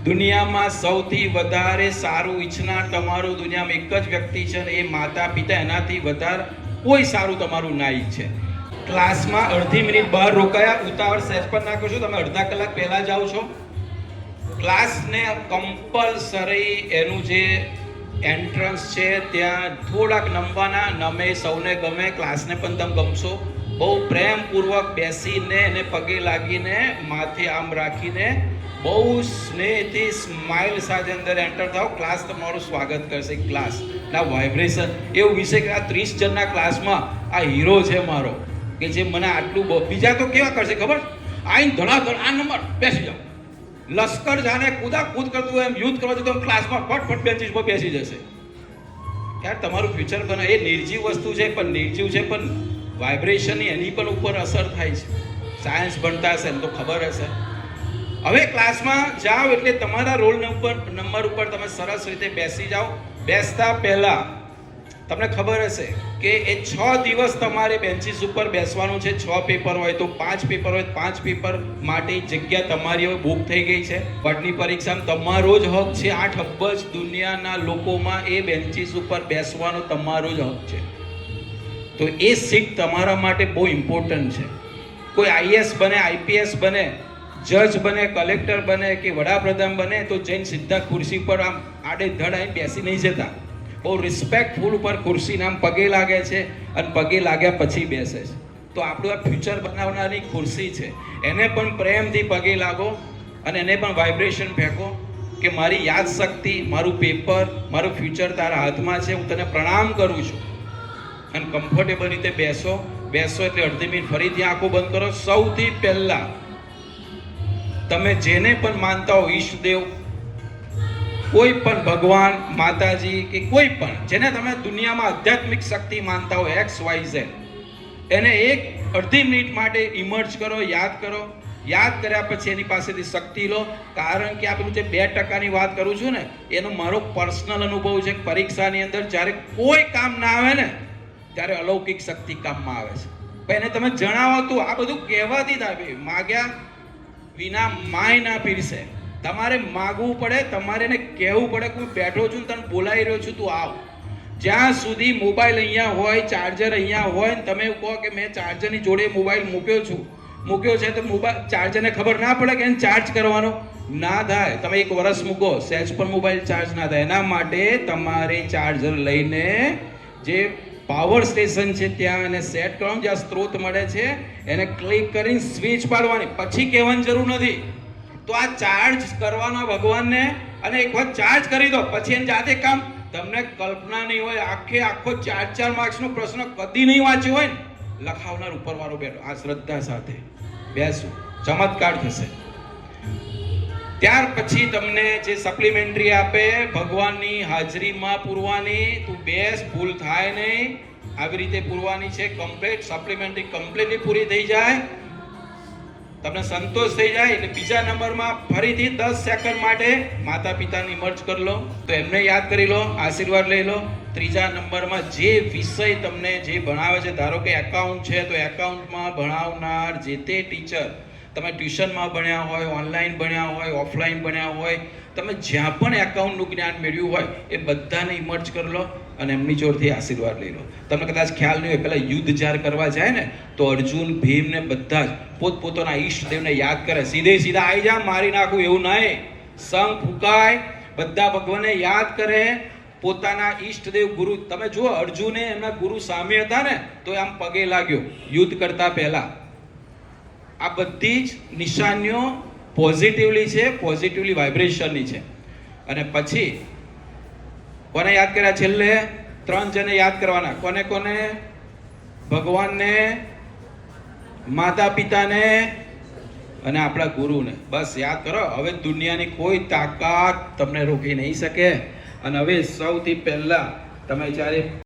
દુનિયામાં સૌથી વધારે સારું ઈચ્છનાર તમારું દુનિયામાં એક જ વ્યક્તિ છે ને એ માતા પિતા. એનાથી વધારે કોઈ સારું તમારું ના ઈચ્છે. ક્લાસમાં અડધી મિનિટ બહાર રોકાયા, ઉતાવળ સહેજ પણ ના કરશો. તમે અડધા કલાક પહેલા જાઓ છો. ક્લાસને કમ્પલસરી એનું જે એન્ટ્રન્સ છે ત્યાં થોડાક નમવાના. નમે સૌને ગમે, ક્લાસને પણ તમે ગમશો. બહુ પ્રેમપૂર્વક બેસીને એને પગે લાગીને માથે આમ રાખીને બહુ સ્નેહથી સ્માઇલ સાથે અંદર એન્ટર થાવ. ક્લાસ તમારું સ્વાગત કરશે. ક્લાસ ના વાઇબ્રેશન એવું વિશે કે આ 30 જણના ક્લાસમાં આ હીરો છે મારો, કે જે મને આટલું. બીજા તો કેવા કરશે ખબર? આઈને ધડાધડ આ નંબર બેસી જાઓ. લશ્કર જાણે કૂદાકૂદ કરતું હોય એમ યુદ્ધ કરવા જતો ક્લાસમાં ફટફટ બેન્ચીસ પર બેસી જશે. યાર તમારું ફ્યુચર બને. એ નિર્જીવ વસ્તુ છે, પણ નિર્જીવ છે પણ વાઇબ્રેશનની એની પણ ઉપર અસર થાય છે. સાયન્સ ભણતા હશે તો ખબર હશે. હવે ક્લાસમાં જાઓ એટલે તમારા રોલ નંબર ઉપર તમે સરસ રીતે બેસી જાઓ. બેસતા પહેલા તમને ખબર હશે કે એ 6 દિવસ તમારે બેન્ચીસ ઉપર બેસવાનું છે. 6 પેપર હોય તો 5 પેપર હોય, 5 પેપર માટે જગ્યા તમારી હવે બુક થઈ ગઈ છે. બોર્ડની પરીક્ષામાં તમારો જ હક છે. 8 અબજ દુનિયાના લોકોમાં એ બેન્ચીસ ઉપર બેસવાનો તમારો જ હક છે. તો એ સીટ તમારા માટે બહુ ઇમ્પોર્ટન્ટ છે. કોઈ આઈએસ બને, આઈપીએસ બને, જજ બને, કલેક્ટર બને કે વડાપ્રધાન બને તો જઈને સીધા ખુરશી પર આમ આડે ધડ આવીને બેસી નહીં જતા. બહુ રિસ્પેક્ટફુલ ઉપર ખુરશીને આમ પગે લાગે છે અને પગે લાગ્યા પછી બેસે છે. તો આપણું આ ફ્યુચર બનાવનારી ખુરશી છે, એને પણ પ્રેમથી પગે લાગો અને એને પણ વાઇબ્રેશન ફેંકો કે મારી યાદ શક્તિ, મારું પેપર, મારું ફ્યુચર તારા હાથમાં છે. હું તને પ્રણામ કરું છું. અને કમ્ફર્ટેબલ રીતે બેસો. એટલે અડધી મિનિટ ફરીથી આંખો બંધ કરો. સૌથી પહેલા તમે જેને પણ માનતા હો, ઈષ્ટદેવ, કોઈ પણ ભગવાન, માતાજી કે કોઈ પણ જેને તમે દુનિયામાં આધ્યાત્મિક શક્તિ માનતા હો, XYZ, એને એક અડધી મિનિટ માટે ઇમર્જ કરો, યાદ કરો. યાદ કર્યા પછી એની પાસેથી શક્તિ લો. કારણ કે આ પેલું જે 2% વાત કરું છું ને, એનો મારો પર્સનલ અનુભવ છે. પરીક્ષાની અંદર જ્યારે કોઈ કામ ના આવે ને ત્યારે અલૌકિક શક્તિ કામમાં આવે છે. પણ એને તમે જણાવો તો આ બધું કહેવાથી જ આવે. માગ્યા વિના માય ના પીરસે. તમારે માગવું પડે, તમારે એને કહેવું પડે કે હું બેઠો છું, તને બોલાવી રહ્યો છું, તું આવ. જ્યાં સુધી મોબાઈલ અહીંયા હોય, ચાર્જર અહીંયા હોય ને તમે કહો કે મેં ચાર્જરની જોડે મોબાઈલ મૂક્યો છે તો મોબાઈલ ચાર્જરને ખબર ના પડે કે એને ચાર્જ કરવાનો ના થાય. તમે 1 વર્ષ મૂકો, સહેજ પણ મોબાઈલ ચાર્જ ના થાય. એના માટે તમારે ચાર્જર લઈને જે પાવર સ્ટેશન છે ત્યાં એને સેટ કરવાનું. જ્યાં સ્ત્રોત મળે છે એને ક્લિક કરીને સ્વિચ પાડવાની. પછી કહેવાની જરૂર નથી. તો આ ચાર્જ કરવાનો ભગવાનને, અને એક વખત ચાર્જ કરી દો પછી એને જાતે કામ. તમને કલ્પના નહીં હોય, આખો 4 માર્ક્સનો પ્રશ્ન કદી નહીં વાંચ્યો હોય ને, લખાવનાર ઉપરવાળો બેઠો. આ શ્રદ્ધા સાથે બેસું, ચમત્કાર થશે. ત્યાર પછી તમને જે સપ્લિમેન્ટરી આપે ભગવાનની હાજરીમાં પૂરવાની. તું બેસ, ભૂલ થાય નહીં. આવી રીતે પૂરવાની છે. કમ્પ્લીટ સપ્લિમેન્ટરી કમ્પ્લીટલી પૂરી થઈ જાય, તમને સંતોષ થઈ જાય એટલે બીજા નંબરમાં ફરીથી 10 સેકન્ડ માટે માતા પિતાને ઇમર્જ કરી લો. તો એમને યાદ કરી લો, આશીર્વાદ લઈ લો. ત્રીજા નંબરમાં જે વિષય તમને જે ભણાવે છે, ધારો કે એકાઉન્ટ છે તો એકાઉન્ટમાં ભણાવનાર જે તે ટીચર, તમે ટ્યુશનમાં ભણ્યા હોય, ઓનલાઈન ભણ્યા હોય, ઓફલાઈન ભણ્યા હોય, તમે જ્યાં પણ એકાઉન્ટનું જ્ઞાન મેળવ્યું હોય એ બધાને ઇમર્જ કરી લો અને એમની જોડથી આશીર્વાદ લઈ લો. તમને કદાચ ખ્યાલ નહીં હોય, પહેલાં યુદ્ધ જ્યારે કરવા જાય ને તો અર્જુન, ભીમ ને બધા જ પોતપોતાના ઈષ્ટદેવને યાદ કરે. સીધા આવી જા, મારી નાખું એવું નહીં. શંખ ફૂંકાય, બધા ભગવાનને યાદ કરે. પોતાના ઈષ્ટદેવ ગુરુ, તમે જુઓ અર્જુને એમના ગુરુ સામે હતા ને તો આમ પગે લાગ્યો યુદ્ધ કરતા પહેલા. આ બધી જ નિશાનીઓ પોઝિટિવલી છે, પોઝિટિવલી વાઇબ્રેશનની છે. અને પછી કોને યાદ કર્યા? છેલ્લે 3 જણે યાદ કરવાના. કોને? ભગવાનને, માતા પિતાને અને આપણા ગુરુને. બસ યાદ કરો. હવે દુનિયાની કોઈ તાકાત તમને રોકી નહીં શકે. અને હવે સૌથી પહેલા તમે જ્યારે